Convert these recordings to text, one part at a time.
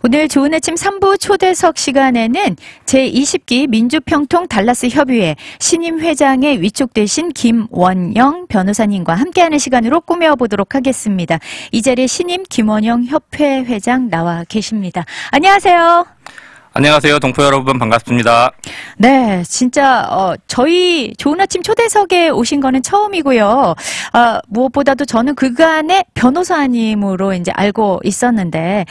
오늘 좋은 아침 3부 초대석 시간에는 제20기 민주평통 달라스 협의회 신임 회장에 위촉되신 김원영 변호사님과 함께하는 시간으로 꾸며보도록 하겠습니다. 이 자리에 신임 김원영 협회 회장 나와 계십니다. 안녕하세요. 안녕하세요. 동포 여러분 반갑습니다. 네, 진짜 저희 좋은 아침 초대석에 오신 거는 처음이고요. 무엇보다도 저는 그간의 변호사님으로 이제 알고 있었는데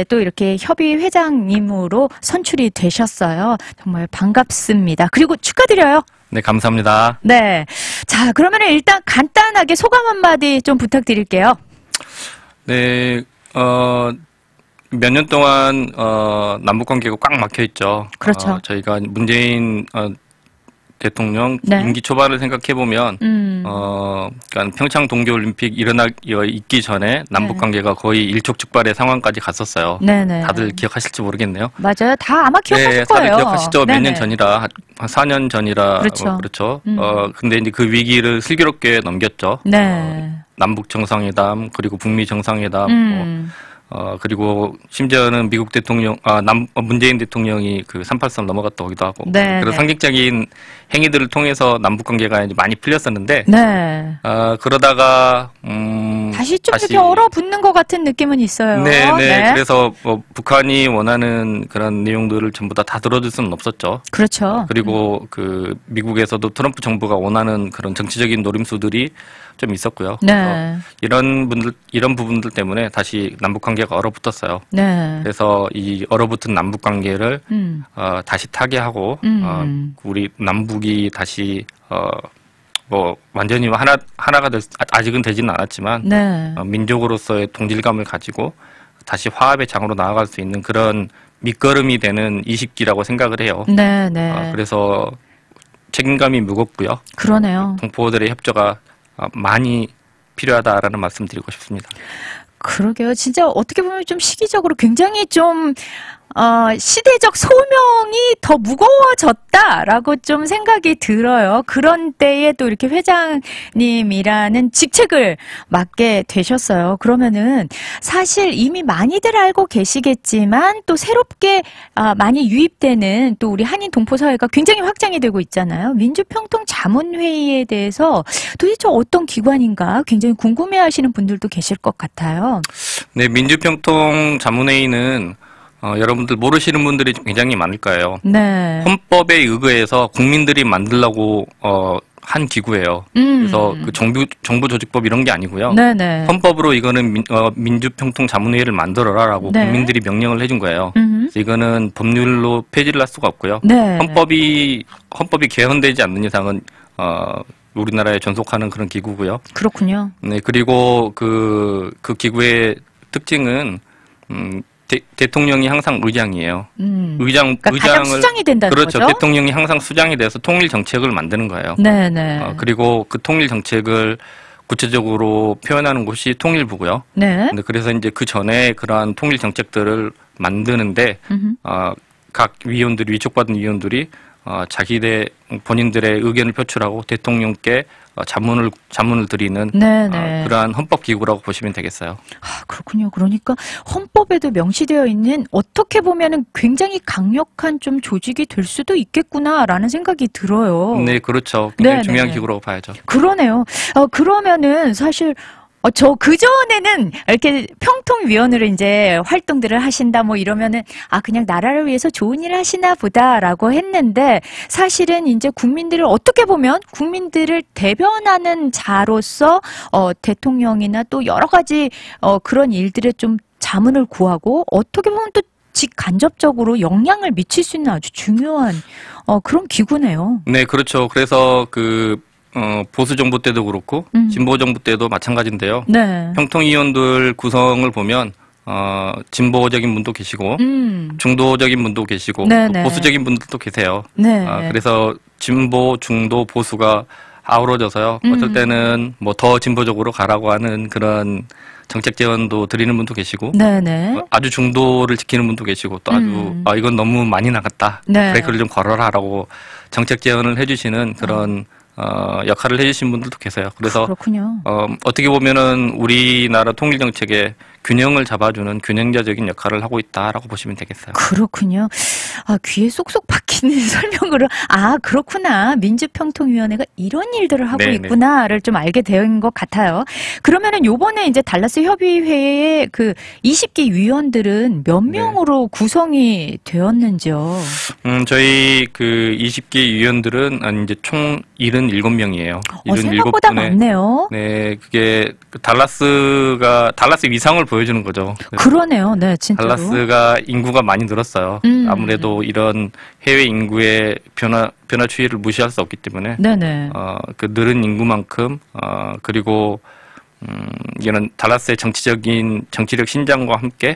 또 이렇게 협의 회장님으로 선출이 되셨어요. 정말 반갑습니다. 그리고 축하드려요. 네, 감사합니다. 네, 자 그러면 일단 간단하게 소감 한마디 좀 부탁드릴게요. 네, 몇 년 동안 남북관계가 꽉 막혀 있죠. 그렇죠. 저희가 문재인 대통령 네. 임기 초반을 생각해 보면 그러니까 평창 동계올림픽 있기 전에 남북관계가 거의 일촉즉발의 상황까지 갔었어요. 네네. 다들 기억하실지 모르겠네요. 맞아요. 다 아마 기억하실 네, 거예요. 다들 기억하시죠. 몇 네네. 년 전이라 한 4년 전이라 그렇죠. 그렇죠. 근데 이제 그 위기를 슬기롭게 넘겼죠. 네. 남북 정상회담 그리고 북미 정상회담 그리고 심지어는 미국 대통령, 문재인 대통령이 그 383 넘어갔다 오기도 하고. 네, 그런 네. 상징적인 상징적인 행위들을 통해서 남북 관계가 이제 많이 풀렸었는데, 네. 그러다가, 다시 좀 이렇게 얼어붙는 것 같은 느낌은 있어요. 네. 네. 그래서 북한이 원하는 그런 내용들을 전부 다 들어줄 수는 없었죠. 그렇죠. 그리고 그 미국에서도 트럼프 정부가 원하는 그런 정치적인 노림수들이 좀 있었고요. 네. 이런 부분들 때문에 다시 남북 관계가 얼어붙었어요. 네. 그래서 이 얼어붙은 남북 관계를 다시 타개하고 우리 남북이 다시 뭐 완전히 하나가 아직은 되지는 않았지만 네. 민족으로서의 동질감을 가지고 다시 화합의 장으로 나아갈 수 있는 그런 밑거름이 되는 이 시기라고 생각을 해요. 네. 네. 그래서 책임감이 무겁고요. 그러네요. 동포들의 협조가 많이 필요하다라는 말씀 드리고 싶습니다. 그러게요. 진짜 어떻게 보면 좀 시기적으로 굉장히 좀 시대적 소명이 더 무거워졌다라고 좀 생각이 들어요. 그런 때에 또 이렇게 회장님이라는 직책을 맡게 되셨어요. 그러면은 사실 이미 많이들 알고 계시겠지만 또 새롭게 많이 유입되는 또 우리 한인 동포 사회가 굉장히 확장이 되고 있잖아요. 민주평통 자문회의에 대해서 도대체 어떤 기관인가 굉장히 궁금해하시는 분들도 계실 것 같아요. 네, 민주평통 자문회의는 여러분들 모르시는 분들이 굉장히 많을 거예요. 네. 헌법에 의거해서 국민들이 만들라고 한 기구예요. 그래서 그 정부 조직법 이런 게 아니고요. 네네. 헌법으로 이거는 민주평통 자문회의를 만들어라라고 네. 국민들이 명령을 해준 거예요. 그래서 이거는 법률로 폐지를 할 수가 없고요. 네. 헌법이 개헌되지 않는 이상은 우리나라에 존속하는 그런 기구고요. 그렇군요. 네, 그리고 그 기구의 특징은 대통령이 항상 의장이에요. 그러니까 가장 수장이 된다는 그렇죠. 거죠? 대통령이 항상 수장이 돼서 통일 정책을 만드는 거예요. 네네. 그리고 그 통일 정책을 구체적으로 표현하는 곳이 통일부고요. 네. 그래서 이제 그 전에 그러한 통일 정책들을 만드는데 각 위원들이 위촉받은 위원들이 본인들의 의견을 표출하고 대통령께 자문을 드리는 네네. 그러한 헌법 기구라고 보시면 되겠어요. 그렇군요. 그러니까 헌법에도 명시되어 있는 어떻게 보면은 굉장히 강력한 좀 조직이 될 수도 있겠구나라는 생각이 들어요. 네, 그렇죠. 굉장히 네네. 중요한 기구라고 봐야죠. 그러네요. 그러면은 사실 저 그전에는 이렇게 평통위원으로 이제 활동들을 하신다 뭐 이러면은 그냥 나라를 위해서 좋은 일을 하시나 보다라고 했는데 사실은 이제 국민들을 어떻게 보면 국민들을 대변하는 자로서 대통령이나 또 여러 가지 그런 일들에 좀 자문을 구하고 어떻게 보면 또 직간접적으로 영향을 미칠 수 있는 아주 중요한 그런 기구네요. 네, 그렇죠. 그래서 보수 정부 때도 그렇고 진보 정부 때도 마찬가지인데요. 네. 평통위원들 구성을 보면 진보적인 분도 계시고 중도적인 분도 계시고 네네. 보수적인 분들도 계세요. 네. 그래서 진보, 중도, 보수가 아우러져서요. 어떨 때는 뭐 더 진보적으로 가라고 하는 그런 정책 제언도 드리는 분도 계시고, 네네. 아주 중도를 지키는 분도 계시고, 또 아주 이건 너무 많이 나갔다. 네. 브레이크를 좀 걸어라라고 정책 제언을 해주시는 그런 역할을 해주신 분들도 계세요. 그래서 그렇군요. 어떻게 보면은 우리나라 통일 정책에 균형을 잡아주는 균형자적인 역할을 하고 있다라고 보시면 되겠어요. 그렇군요. 아, 귀에 쏙쏙 박히는 설명으로, 아, 그렇구나. 민주평통위원회가 이런 일들을 하고 네네. 있구나를 좀 알게 된 것 같아요. 그러면은 요번에 이제 달라스 협의회의 그 20기 위원들은 몇 네. 명으로 구성이 되었는지요? 저희 그 20기 위원들은 이제 총 77명이에요. 생각보다 많네요. 네, 그게 달라스 위상을 보여주는 거죠. 그러네요. 네, 진짜로. 달라스가 인구가 많이 늘었어요. 아무래도 이런 해외 인구의 변화 추이를 무시할 수 없기 때문에 네네. 그 늘은 인구만큼 그리고 이런 달라스의 정치력 신장과 함께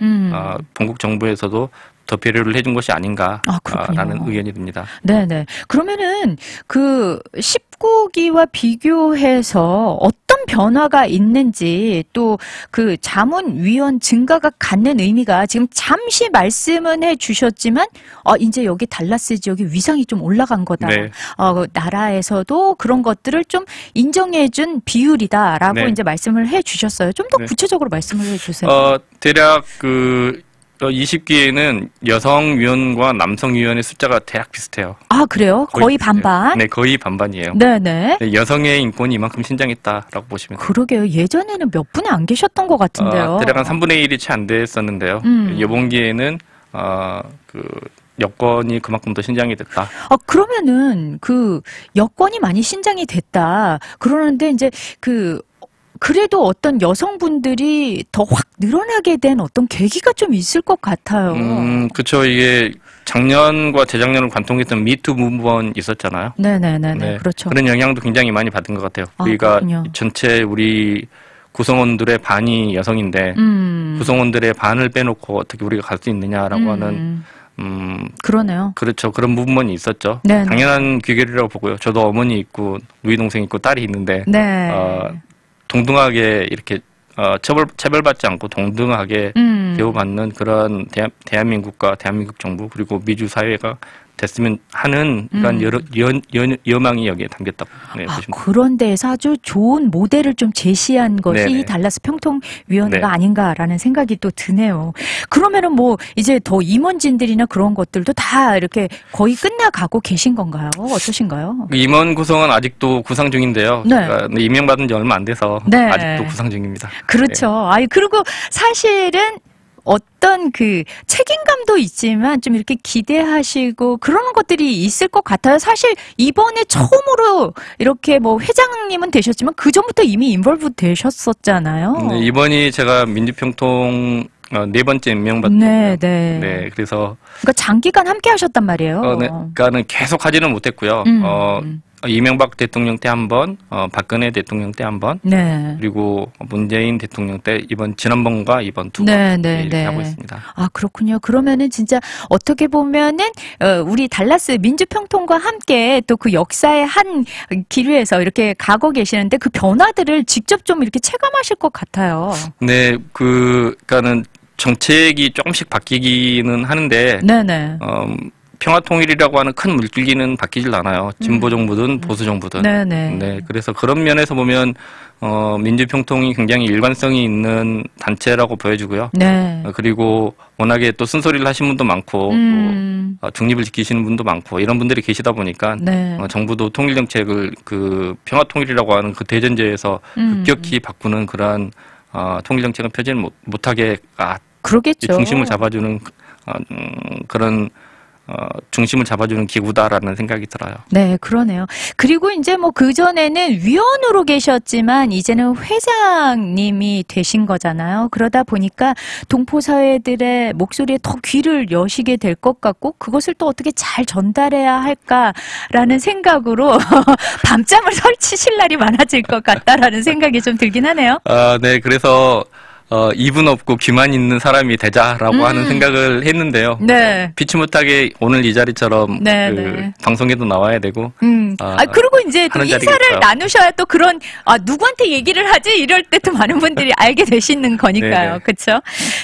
본국 정부에서도 더 배려를 해준 것이 아닌가라는 의견이 듭니다. 네네. 그러면은 그 19기와 비교해서 어떤 변화가 있는지 또 그 자문위원 증가가 갖는 의미가 지금 잠시 말씀은 해주셨지만 이제 여기 달라스 지역의 위상이 좀 올라간 거다. 네. 나라에서도 그런 것들을 좀 인정해준 비율이다라고 네. 이제 말씀을 해주셨어요. 좀 더 네. 구체적으로 말씀을 해주세요. 대략 그 20기에는 여성 위원과 남성 위원의 숫자가 대략 비슷해요. 아, 그래요? 거의 비슷해요. 반반? 네, 거의 반반이에요. 네네. 네, 여성의 인권이 이만큼 신장했다라고 보시면 돼요. 그러게요. 예전에는 몇 분이 안 계셨던 것 같은데요. 대략 한 3분의 1이 채 안 됐었는데요. 이번 기회는 그 여건이 그만큼 더 신장이 됐다. 그러면은 그 여건이 많이 신장이 됐다. 그러는데 이제 그래도 어떤 여성분들이 더 확 늘어나게 된 어떤 계기가 좀 있을 것 같아요. 그렇죠. 이게 작년과 재작년을 관통했던 미투 무브먼 있었잖아요. 네네네. 네. 그렇죠. 그런 영향도 굉장히 많이 받은 것 같아요. 우리가 그렇군요. 전체 우리 구성원들의 반이 여성인데 구성원들의 반을 빼놓고 어떻게 우리가 갈 수 있느냐라고 하는 그러네요. 그렇죠. 그런 무브먼이 있었죠. 네네. 당연한 귀결이라고 보고요. 저도 어머니 있고 누이 동생 있고 딸이 있는데 네. 동등하게 이렇게 차별받지 않고 동등하게 대우받는 그런 대한민국과 대한민국 정부 그리고 미주 사회가 됐으면 하는 그런 여망이 여기에 담겼다고 보시면 됩니다. 그런 데에서 아주 좋은 모델을 좀 제시한 것이 네네. 이 달라스 평통위원회가 네. 아닌가라는 생각이 또 드네요. 그러면은 뭐 이제 더 임원진들이나 그런 것들도 다 이렇게 거의 끝나가고 계신 건가요? 어떠신가요? 임원 구성은 아직도 구상 중인데요. 네. 그러니까 임명받은 지 얼마 안 돼서 네. 아직도 구상 중입니다. 그렇죠. 그리고 사실은 어떤 그 책임감도 있지만 좀 이렇게 기대하시고 그런 것들이 있을 것 같아요. 사실 이번에 처음으로 이렇게 뭐 회장님은 되셨지만 그 전부터 이미 인볼브 되셨었잖아요. 네, 이번이 제가 민주평통 네 번째 임명받은 거예요. 네, 그래서 그러니까 장기간 함께 하셨단 말이에요. 그러니까는 계속 하지는 못했고요. 이명박 대통령 때 한 번, 박근혜 대통령 때 한 번, 네. 그리고 문재인 대통령 때 지난번과 이번 두 번 이렇게 하고 있습니다. 그렇군요. 그러면은 진짜 어떻게 보면은 우리 달라스 민주평통과 함께 또 그 역사의 한 기류에서 이렇게 가고 계시는데 그 변화들을 직접 좀 이렇게 체감하실 것 같아요. 네, 그러니까는 정책이 조금씩 바뀌기는 하는데, 네네. 평화통일이라고 하는 큰 물줄기는 바뀌질 않아요. 진보 정부든 보수 정부든. 네네. 네, 그래서 그런 면에서 보면 민주평통이 굉장히 일관성이 있는 단체라고 보여지고요. 네. 그리고 워낙에 또 쓴소리를 하신 분도 많고 또 중립을 지키시는 분도 많고 이런 분들이 계시다 보니까 네. 정부도 통일 정책을 그 평화통일이라고 하는 그 대전제에서 급격히 바꾸는 그런 통일 정책은 펴지는 못하게 그러겠죠. 중심을 잡아주는 그런 중심을 잡아주는 기구다라는 생각이 들어요. 네, 그러네요. 그리고 이제 뭐 그전에는 위원으로 계셨지만 이제는 회장님이 되신 거잖아요. 그러다 보니까 동포사회들의 목소리에 더 귀를 여시게 될 것 같고 그것을 또 어떻게 잘 전달해야 할까라는 생각으로 밤잠을 설치실 날이 많아질 것 같다라는 생각이 좀 들긴 하네요. 네, 그래서 입은 없고 귀만 있는 사람이 되자라고 하는 생각을 했는데요. 네. 피치 못하게 오늘 이 자리처럼 네. 방송에도 나와야 되고. 그리고 이제 또 인사를 나누셔야 또 그런, 누구한테 얘기를 하지? 이럴 때 또 많은 분들이 알게 되시는 거니까요. 그쵸?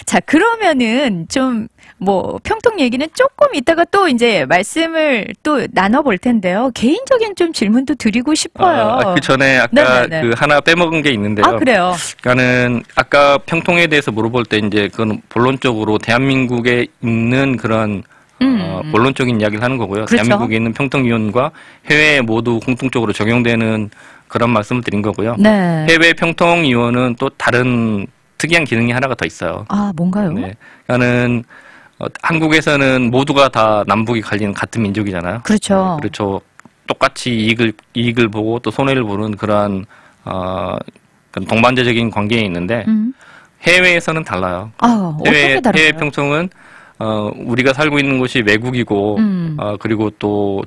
자, 그러면은 좀, 뭐 평통 얘기는 조금 이따가 또 이제 말씀을 또 나눠볼 텐데요. 개인적인 좀 질문도 드리고 싶어요. 그 전에 아까 네네네. 그 하나 빼먹은 게 있는데요. 아, 그래요? 그러니까는 아까 평통에 대해서 물어볼 때 이제 그건 본론적으로 대한민국에 있는 그런 본론적인 이야기를 하는 거고요. 그렇죠. 대한민국에 있는 평통위원과 해외에 모두 공통적으로 적용되는 그런 말씀을 드린 거고요. 네. 해외 평통위원은 또 다른 특이한 기능이 하나가 더 있어요. 아, 뭔가요? 네. 그러니까는 한국에서는 모두가 다 남북이 갈리는 같은 민족이잖아요. 그렇죠. 그렇죠. 똑같이 이익을 보고 또 손해를 보는 그러한 동반자적인 관계에 있는데 해외에서는 달라요. 아, 어떻게 다른가요? 해외 평통은 우리가 살고 있는 곳이 외국이고 그리고 또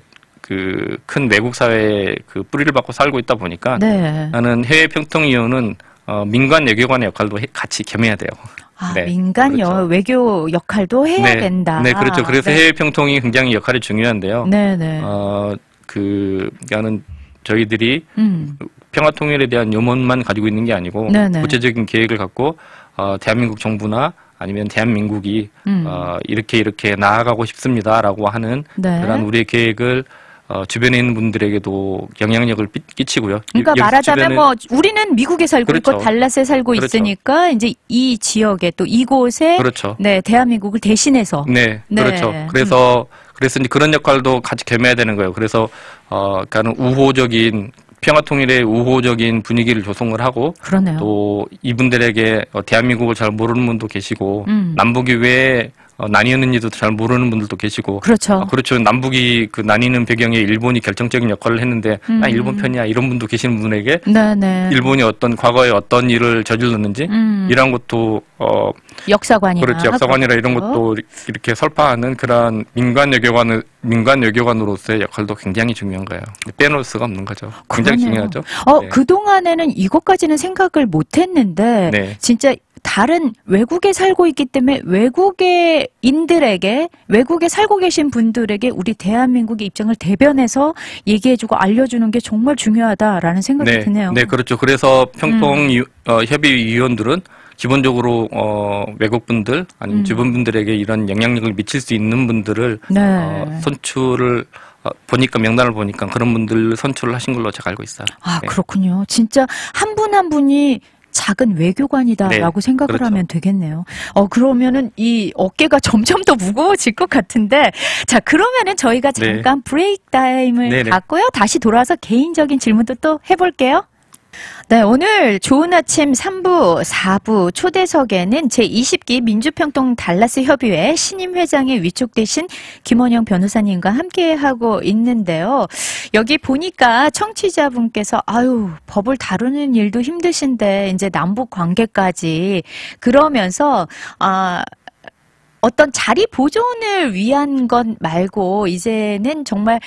그 큰 외국 사회에 그 뿌리를 받고 살고 있다 보니까 네. 나는 해외 평통위원은 민간 외교관의 역할도 같이 겸해야 돼요. 아, 네. 민간 그렇죠. 외교 역할도 해야 네. 된다. 네, 그렇죠. 그래서 네. 해외 평통이 굉장히 역할이 중요한데요. 네, 네. 그러니까는 저희들이 평화 통일에 대한 염원만 가지고 있는 게 아니고 네, 네. 구체적인 계획을 갖고 대한민국 정부나 아니면 대한민국이 이렇게 나아가고 싶습니다라고 하는 네. 그런 우리의 계획을 주변에 있는 분들에게도 영향력을 끼치고요. 그러니까 말하자면 뭐 우리는 미국에 살고 그렇죠. 있고 달라스에 살고 그렇죠. 있으니까 이제 이 지역에 또 이곳에 그렇죠. 네 대한민국을 대신해서 네, 네. 그렇죠. 그래서 이제 그런 역할도 같이 겸해야 되는 거예요. 그래서 그러니까는 우호적인 평화 통일의 우호적인 분위기를 조성을 하고 그러네요. 또 이분들에게 대한민국을 잘 모르는 분도 계시고 남북이 왜 나뉘었는지도 잘 모르는 분들도 계시고 그렇죠. 그렇죠. 남북이 그 나뉘는 배경에 일본이 결정적인 역할을 했는데 나 일본 편이야 이런 분도 계시는 분에게 네네. 일본이 과거에 어떤 일을 저질렀는지 이런 것도 역사관이나 그렇지 역사관이라 이런 것도 이렇게 설파하는 그런 민간 외교관으로서의 역할도 굉장히 중요한 거예요. 빼놓을 수가 없는 거죠. 굉장히 중요하죠. 네. 그 동안에는 이것까지는 생각을 못했는데 네. 진짜. 다른 외국에 살고 있기 때문에 외국인들에게 외국에 살고 계신 분들에게 우리 대한민국의 입장을 대변해서 얘기해주고 알려주는 게 정말 중요하다라는 생각이 네, 드네요. 네, 그렇죠. 그래서 평통 협의위원들은 기본적으로 외국분들 아니면 주변 분들에게 이런 영향력을 미칠 수 있는 분들을 네. 선출을 보니까 명단을 보니까 그런 분들 선출을 하신 걸로 제가 알고 있어요. 아 네. 그렇군요. 진짜 한 분 한 분이 작은 외교관이다라고 네, 생각을 그렇죠. 하면 되겠네요. 그러면은 이 어깨가 점점 더 무거워질 것 같은데, 자 그러면은 저희가 잠깐 네. 브레이크 타임을 네네. 갖고요. 다시 돌아와서 개인적인 질문도 또 해볼게요. 네, 오늘 좋은 아침 3부, 4부 초대석에는 제20기 민주평통 달라스 협의회 신임 회장에 위촉되신 김원영 변호사님과 함께하고 있는데요. 여기 보니까 청취자분께서 법을 다루는 일도 힘드신데 이제 남북 관계까지 그러면서 어떤 자리 보존을 위한 것 말고 이제는 정말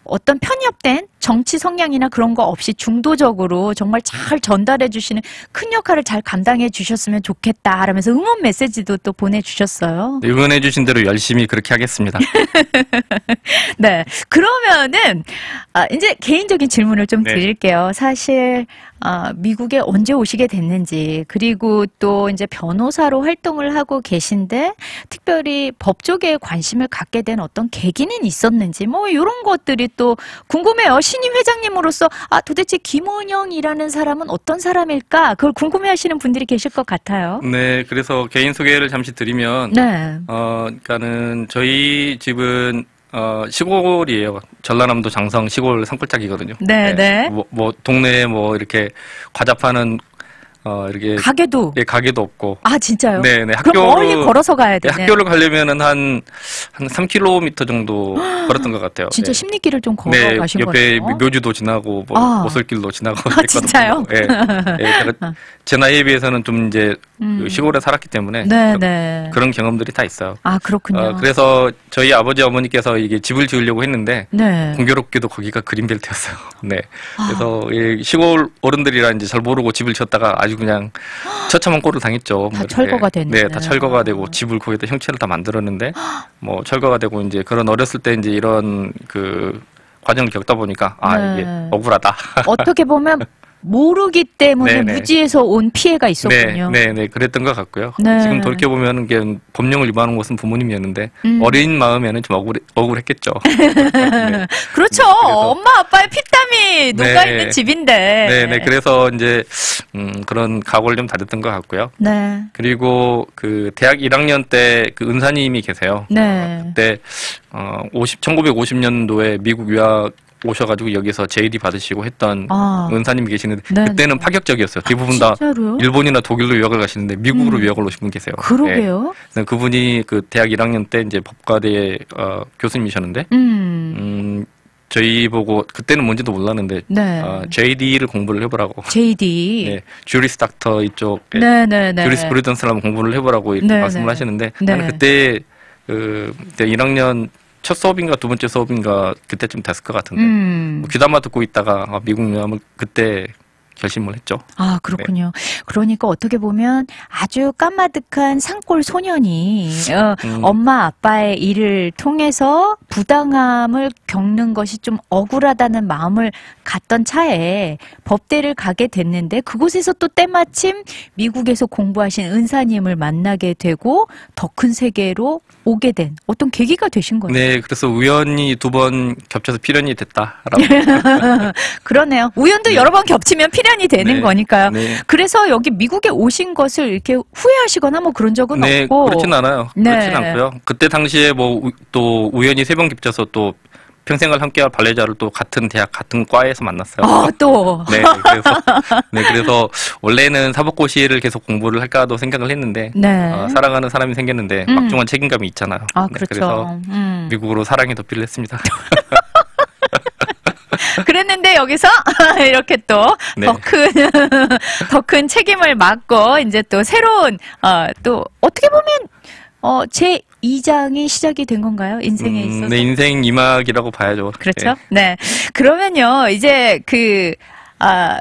어떤 편협된 정치 성향이나 그런 거 없이 중도적으로 정말 잘 전달해 주시는 큰 역할을 잘 감당해 주셨으면 좋겠다 라면서 응원 메시지도 또 보내주셨어요. 네, 응원해 주신 대로 열심히 그렇게 하겠습니다. 네, 그러면은 이제 개인적인 질문을 좀 네. 드릴게요. 사실 미국에 언제 오시게 됐는지 그리고 또 이제 변호사로 활동을 하고 계신데 특별히 법 쪽에 관심을 갖게 된 어떤 계기는 있었는지 뭐 이런 것들이 또 궁금해요. 신임 회장님으로서 도대체 김원영이라는 사람은 어떤 사람일까? 그걸 궁금해하시는 분들이 계실 것 같아요. 네, 그래서 개인 소개를 잠시 드리면, 네. 그러니까는 저희 집은 시골이에요. 전라남도 장성 시골 산골짜기거든요. 네, 네. 뭐 동네에 이렇게 과자 파는 이렇게 가게도 예, 가게도 없고. 아 진짜요? 네, 네. 그럼 멀리 걸어서 가야 돼요. 네, 학교를 가려면은 한 3km 정도 걸었던 것 같아요. 진짜 네. 십리길을 좀 걸어가신 거예요? 옆에 묘주도 지나고 오솔길도 지나고. 진짜요? 예. 제가 제 나이에 비해서는 좀 이제 시골에 살았기 때문에 네. 그런 경험들이 다 있어요. 아 그렇군요. 그래서 저희 아버지 어머니께서 이게 집을 지으려고 했는데 네. 공교롭게도 거기가 그린벨트였어요. 네. 그래서 시골 어른들이라 이제 잘 모르고 집을 지었다가 아주 그냥 처참한 꼴을 당했죠. 다 철거가 됐네. 네, 다 철거가 되고 집을 거기다 형체를 다 만들었는데 뭐 철거가 되고 이제 그런 어렸을 때 이제 이런 그 과정을 겪다 보니까 네. 이게 억울하다. 어떻게 보면 모르기 때문에 네네. 무지에서 온 피해가 있었군요. 네, 그랬던 것 같고요. 네. 지금 돌이켜보면 법령을 위반한 것은 부모님이었는데 어린 마음에는 좀 억울했겠죠. 네. 그렇죠. 엄마 아빠의 피땀이 녹아있는 네. 집인데. 네, 그래서 이제 그런 각오를 좀 다졌던 것 같고요. 네. 그리고 그 대학 1학년 때 그 은사님이 계세요. 네. 그때 1950년도에 미국 유학 오셔가지고 여기서 JD 받으시고 했던 은사님이 계시는데 네. 그때는 파격적이었어요. 대부분 다 진짜로요? 일본이나 독일로 유학을 가시는데 미국으로 유학을 오신 분 계세요. 그러게요. 네. 그분이 그 대학 1학년 때 이제 법과대 교수님이셨는데 저희 보고 그때는 뭔지도 몰랐는데 네. JD를 공부를 해보라고. JD. 네, 주리스 닥터 이쪽 네네네. 주리스 프루던스를 한번 공부를 해보라고 이렇게 네네. 말씀을 하시는데 네. 나는 그때 1학년 첫 수업인가 두 번째 수업인가 그때쯤 됐을 것 같은데 뭐 귀담아 듣고 있다가 미국 유학을 그때 결심을 했죠. 아, 그렇군요. 그러니까 어떻게 보면 아주 까마득한 산골 소년이 엄마 아빠의 일을 통해서 부당함을 겪는 것이 좀 억울하다는 마음을 갖던 차에 법대를 가게 됐는데 그곳에서 또 때마침 미국에서 공부하신 은사님을 만나게 되고 더 큰 세계로 오게 된 어떤 계기가 되신 거예요. 네, 그래서 우연히 두 번 겹쳐서 필연이 됐다라고. 그러네요. 우연도 여러 번 겹치면 필연이 되는 거니까요. 네. 그래서 여기 미국에 오신 것을 이렇게 후회하시거나 뭐 그런 적은 없고. 그렇진 않아요. 네. 그렇진 않고요. 그때 당시에 뭐 또 우연히 세 번 겹쳐서 또 평생을 함께할 발레자를 또 같은 대학 같은 과에서 만났어요. 또. 그래서 원래는 사법고시를 계속 공부를 할까도 생각을 했는데 사랑하는 사람이 생겼는데 막중한 책임감이 있잖아요. 그렇죠. 그래서 미국으로 사랑의 도피를 했습니다. 그랬는데 여기서 이렇게 또 더 큰 책임을 맡고 이제 또 새로운 또 어떻게 보면 제 2장이 시작이 된 건가요? 인생에 있어서? 네, 인생 2막이라고 봐야죠. 그렇죠. 네. 그러면요, 이제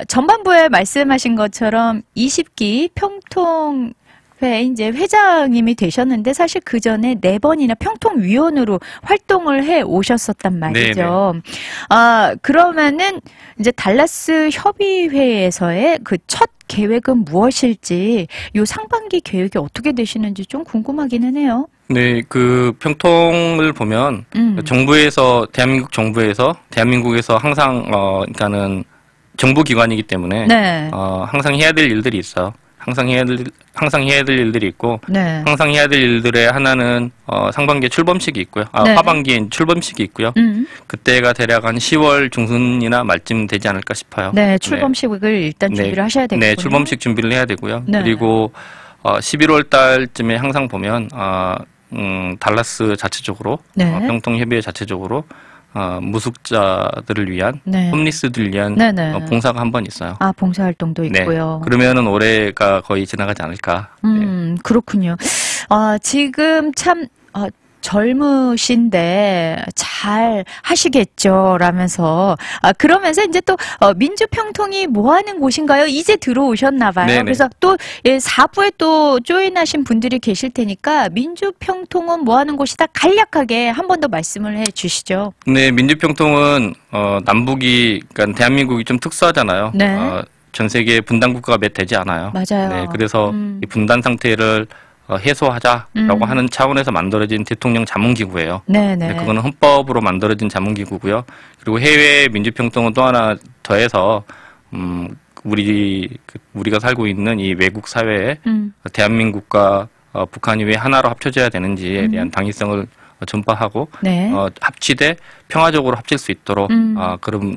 전반부에 말씀하신 것처럼 20기 평통 이제 회장님이 되셨는데 사실 그 전에 4번이나 평통위원으로 활동을 해 오셨었단 말이죠. 그러면은 이제 달라스 협의회에서의 그 첫 계획은 무엇일지 요 상반기 계획이 어떻게 되시는지 좀 궁금하기는 해요. 네, 그 평통을 보면 대한민국 정부에서 대한민국에서 항상 그러니까는 정부기관이기 때문에 항상 해야 될 일들이 있어요. 항상 해야 될 일들이 있고 항상 해야 될 일들의 하나는 상반기에 출범식이 있고요. 하반기엔 출범식이 있고요. 그때가 대략 한 10월 중순이나 말쯤 되지 않을까 싶어요. 네, 출범식을 일단 준비를 하셔야 되겠군요. 네, 출범식 준비를 해야 되고요. 그리고 11월 달쯤에 항상 보면 달라스 자체적으로 평통협의회 자체적으로 무숙자들을 위한 홈리스들을 위한 봉사가 한 번 있어요. 봉사활동도 있고요. 그러면은 올해가 거의 지나가지 않을까. 그렇군요. 지금 참 젊으신데 잘 하시겠죠 라면서 그러면서 이제 또 민주평통이 뭐 하는 곳인가요? 이제 들어오셨나 봐요. 네네. 그래서 또 4부에 또 조인하신 분들이 계실 테니까 민주평통은 뭐 하는 곳이다 간략하게 한 번 더 말씀을 해 주시죠. 네, 민주평통은 남북이 그러니까 대한민국이 좀 특수하잖아요. 전 세계 분단 국가가 몇 되지 않아요. 맞아요. 네, 그래서 이 분단 상태를 해소하자라고 하는 차원에서 만들어진 대통령 자문기구예요. 그거는 헌법으로 만들어진 자문기구고요. 그리고 해외 민주평통은 또 하나 더해서 우리가 살고 있는 이 외국 사회에 대한민국과 북한이 왜 하나로 합쳐져야 되는지에 대한 당위성을 전파하고 합치되 평화적으로 합칠 수 있도록 그런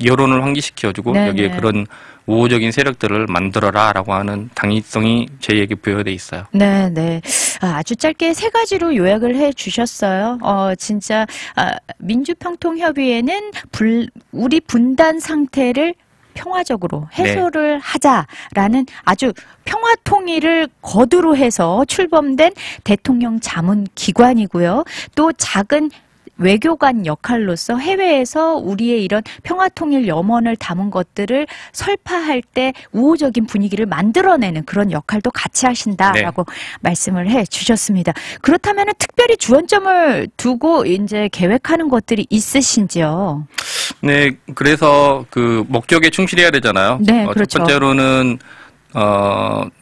여론을 환기시켜주고 여기에 그런 우호적인 세력들을 만들어라라고 하는 당위성이 저희에게 부여돼 있어요. 네. 아주 짧게 3가지로 요약을 해 주셨어요. 진짜 민주평통협의회는 우리 분단 상태를 평화적으로 해소를 하자라는 아주 평화통일을 거두로 해서 출범된 대통령 자문기관이고요. 또 작은 외교관 역할로서 해외에서 우리의 이런 평화통일 염원을 담은 것들을 설파할 때 우호적인 분위기를 만들어내는 그런 역할도 같이 하신다라고 네. 말씀을 해 주셨습니다. 그렇다면 특별히 주안점을 두고 이제 계획하는 것들이 있으신지요? 네, 그래서 그 목적에 충실해야 되잖아요. 네, 그렇죠. 첫 번째로는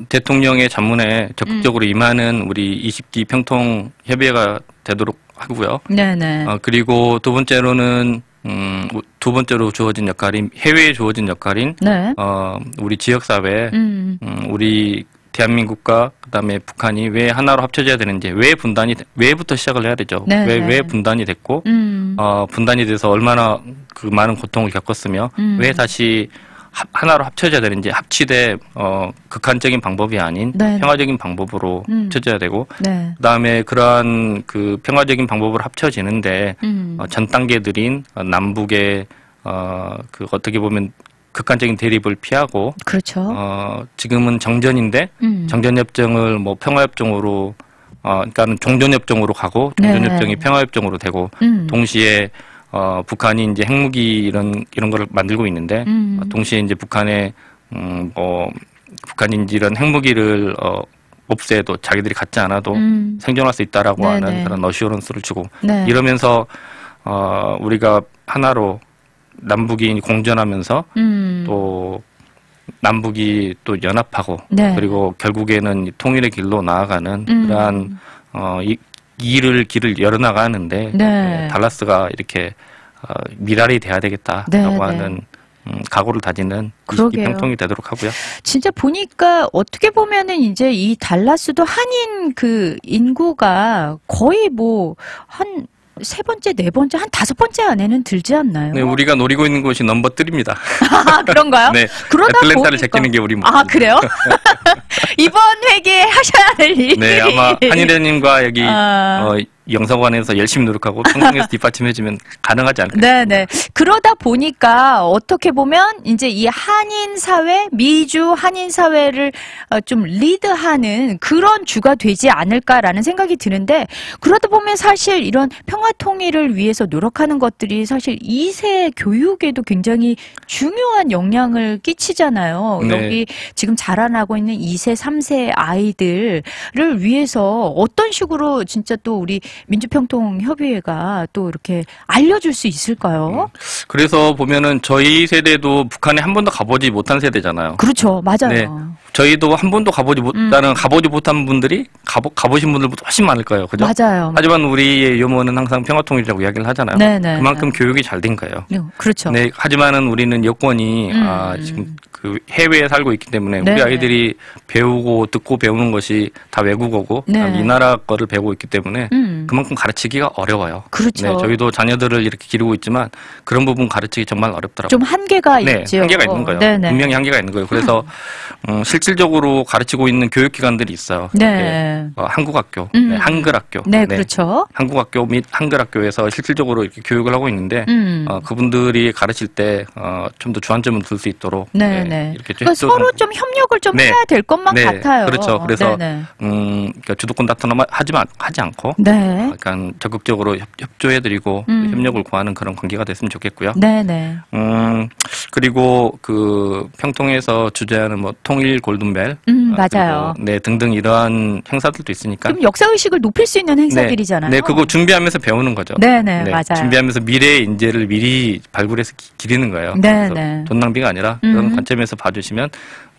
대통령의 자문에 적극적으로 임하는 우리 20기 평통 협의회가 되도록 하고요. 네네. 그리고 두 번째로는 두 번째로 주어진 역할인 해외에 주어진 역할인 네. 우리 지역 사회, 우리 대한민국과 그다음에 북한이 왜 하나로 합쳐져야 되는지, 왜부터 시작을 해야 되죠. 왜 분단이 됐고, 분단이 돼서 얼마나 그 많은 고통을 겪었으며, 왜 다시 하나로 합쳐져야 되는지, 합치되 극한적인 방법이 아닌 네. 평화적인 방법으로 합쳐져야 되고, 네. 그다음에 그러한 그 평화적인 방법으로 합쳐지는데 전 단계들인 남북의 그 어떻게 보면 극한적인 대립을 피하고, 그렇죠. 지금은 정전인데 정전협정을 뭐 평화협정으로, 그러니까는 종전협정으로 가고 종전협정이 네. 평화협정으로 되고, 동시에 북한이 이제 핵무기 이런 거를 만들고 있는데, 동시에 이제 북한의 북한이 이제 이런 핵무기를 없애도 자기들이 갖지 않아도 생존할 수 있다라고 네네. 하는 그런 어시오런스를 주고, 네. 이러면서 우리가 하나로 남북이 공존하면서 또 남북이 또 연합하고 네. 그리고 결국에는 통일의 길로 나아가는 그러한 길을 열어나가는데 네. 달라스가 이렇게 미랄이 돼야 되겠다라고 네, 하는 각오를 다지는 20기 평통이 되도록 하고요. 진짜 보니까 어떻게 보면은 이제 이 달라스도 한인 그 인구가 거의 뭐 한 세 번째, 네 번째, 한 다섯 번째 안에는 들지 않나요? 네, 우리가 노리고 있는 곳이 넘버 3입니다. 아, 그런가요? 네, 그러다 애틀랜타를 제끼는 게 우리 목표입니다. 아, 그래요? 이번 회기에 하셔야 될 일이. 네, 아마 한일회님과 여기 영사관에서 열심히 노력하고 평통에서 뒷받침해주면 가능하지 않을까. 네네. 그러다 보니까 어떻게 보면 이제 이 한인 사회, 미주 한인 사회를 좀 리드하는 그런 주가 되지 않을까라는 생각이 드는데, 그러다 보면 사실 이런 평화 통일을 위해서 노력하는 것들이 사실 2세 교육에도 굉장히 중요한 영향을 끼치잖아요. 네. 여기 지금 자라나고 있는 2세, 3세 아이들을 위해서 어떤 식으로 진짜 또 우리 민주평통협의회가 또 이렇게 알려줄 수 있을까요? 그래서 보면은 저희 세대도 북한에 한 번도 가보지 못한 세대잖아요. 그렇죠. 맞아요. 네. 저희도 한 번도 가보지 못한 분들이 가보신 분들보다 훨씬 많을 거예요. 그죠? 맞아요. 하지만 우리의 유머는 항상 평화통일이라고 이야기를 하잖아요. 네네. 그만큼 교육이 잘 된 거예요. 그렇죠. 네, 하지만은 우리는 여건이 지금 그 해외에 살고 있기 때문에 우리 아이들이 배우고 듣고 배우는 것이 다 외국어고 이 나라 거를 배우고 있기 때문에 그만큼 가르치기가 어려워요. 그렇죠. 네, 저희도 자녀들을 이렇게 기르고 있지만 그런 부분 가르치기 정말 어렵더라고요. 좀 한계가 있죠. 한계가 있는 거예요. 네네. 분명히 한계가 있는 거예요. 그래서 실질적으로 가르치고 있는 교육기관들이 있어요. 네. 한국학교, 한글학교. 네, 그렇죠. 한국학교 및 한글학교에서 실질적으로 이렇게 교육을 하고 있는데 그분들이 가르칠 때 좀 더 주안점을 둘 수 있도록 이렇게 그러니까 서로 좀 협력을 좀 해야 될 것만 같아요. 그렇죠. 그래서 그러니까 주도권 다툼 하지 않고 약간 적극적으로 협조해드리고 협력을 구하는 그런 관계가 됐으면 좋겠고요. 네네. 그리고 그 평통에서 주재하는 뭐 통일 골든벨, 맞아요. 네, 등등 이러한 행사들도 있으니까. 그럼 역사 의식을 높일 수 있는 행사들이잖아요. 네, 그거 준비하면서 배우는 거죠. 네네, 맞아요. 준비하면서 미래의 인재를 미리 발굴해서 기리는 거예요. 네네. 돈 낭비가 아니라 그런 관점에서 봐주시면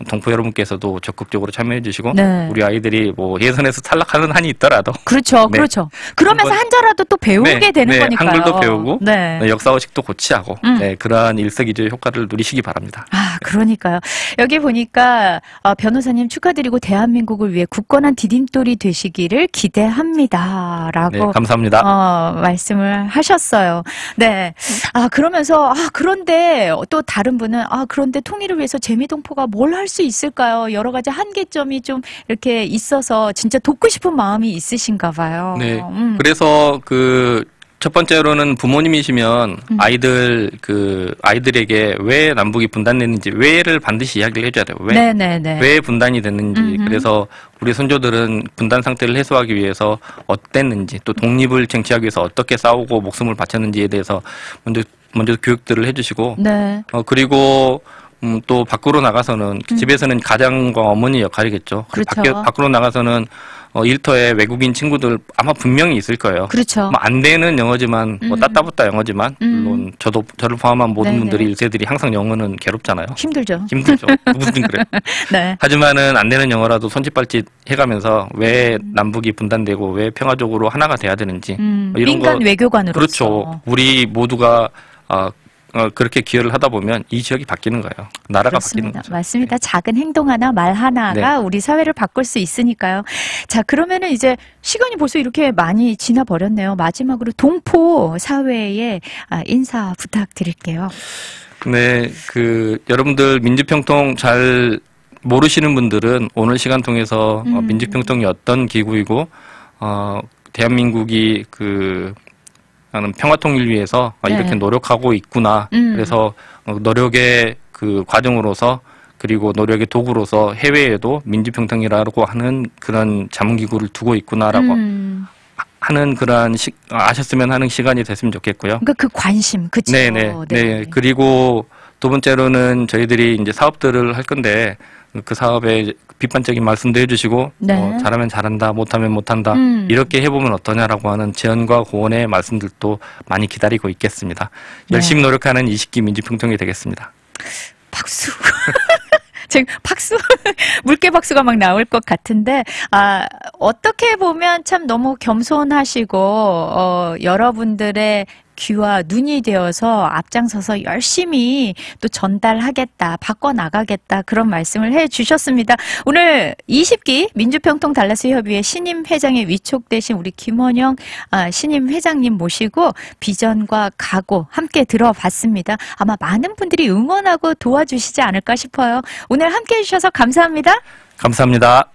동포 여러분께서도 적극적으로 참여해주시고 우리 아이들이 뭐 예선에서 탈락하는 한이 있더라도 그렇죠, 그렇죠. 그러면서 한자라도 또 배우게 되는 거니까요. 한글도 배우고 역사의식도 고취하고 그러한 일석이조의 효과를 누리시기 바랍니다. 아, 그러니까요. 여기 보니까 변호사님 축하드리고 대한민국을 위해 굳건한 디딤돌이 되시기를 기대합니다라고 네, 감사합니다. 말씀을 하셨어요. 네. 그러면서 그런데 또 다른 분은 그런데 통일을 위해서 재미동포가 뭘 할 수 있을까요? 여러 가지 한계점이 좀 이렇게 있어서 진짜 돕고 싶은 마음이 있으신가 봐요. 네. 그래서 첫 번째로는 부모님이시면 아이들에게 왜 남북이 분단됐는지 왜를 반드시 이야기를 해줘야 돼요. 왜 분단이 됐는지. 그래서 우리 손조들은 분단 상태를 해소하기 위해서 어땠는지, 또 독립을 쟁취하기 위해서 어떻게 싸우고 목숨을 바쳤는지에 대해서 먼저 교육들을 해주시고, 그리고 또 밖으로 나가서는 집에서는 가장과 어머니 역할이겠죠. 그렇죠. 밖으로 나가서는 일터에 외국인 친구들 아마 분명히 있을 거예요. 그렇죠. 뭐 안 되는 영어지만 뭐 따따붙다 영어지만 물론 저를 포함한 모든 분들이 1세들이 항상 영어는 괴롭잖아요. 힘들죠. 누구든 그래. 네. 하지만은 안 되는 영어라도 손짓발짓 해가면서 왜 남북이 분단되고 왜 평화적으로 하나가 돼야 되는지 이런 민간 외교관으로서. 그렇죠. 우리 모두가 그렇게 기여를 하다 보면 이 지역이 바뀌는 거예요. 나라가 그렇습니다. 바뀌는 거죠. 맞습니다. 작은 행동 하나, 말 하나가 우리 사회를 바꿀 수 있으니까요. 자, 그러면은 이제 시간이 벌써 이렇게 많이 지나 버렸네요. 마지막으로 동포 사회에 인사 부탁드릴게요. 네, 여러분들 민주평통 잘 모르시는 분들은 오늘 시간 통해서 민주평통이 어떤 기구이고 대한민국이 나는 평화통일 위해서 이렇게 노력하고 있구나. 그래서 노력의 과정으로서 그리고 노력의 도구로서 해외에도 민주평통이라고 하는 그런 자문기구를 두고 있구나라고 하는 아셨으면 하는 시간이 됐으면 좋겠고요. 그러니까 그 관심, 그쵸? 네. 그리고 두 번째로는 저희들이 이제 사업들을 할 건데 그 사업에 비판적인 말씀도 해주시고 잘하면 잘한다, 못하면 못한다 이렇게 해보면 어떠냐라고 하는 제언과 고언의 말씀들도 많이 기다리고 있겠습니다. 열심히 노력하는 20기 민주평통이 되겠습니다. 박수. 지금 박수, 물개 박수가 막 나올 것 같은데, 어떻게 보면 참 너무 겸손하시고, 여러분들의 귀와 눈이 되어서 앞장서서 열심히 또 전달하겠다, 바꿔나가겠다, 그런 말씀을 해 주셨습니다. 오늘 20기 민주평통 달라스협의회 신임 회장에 위촉되신 우리 김원영 신임 회장님 모시고 비전과 각오 함께 들어봤습니다. 아마 많은 분들이 응원하고 도와주시지 않을까 싶어요. 오늘 함께 해주셔서 감사합니다. 감사합니다.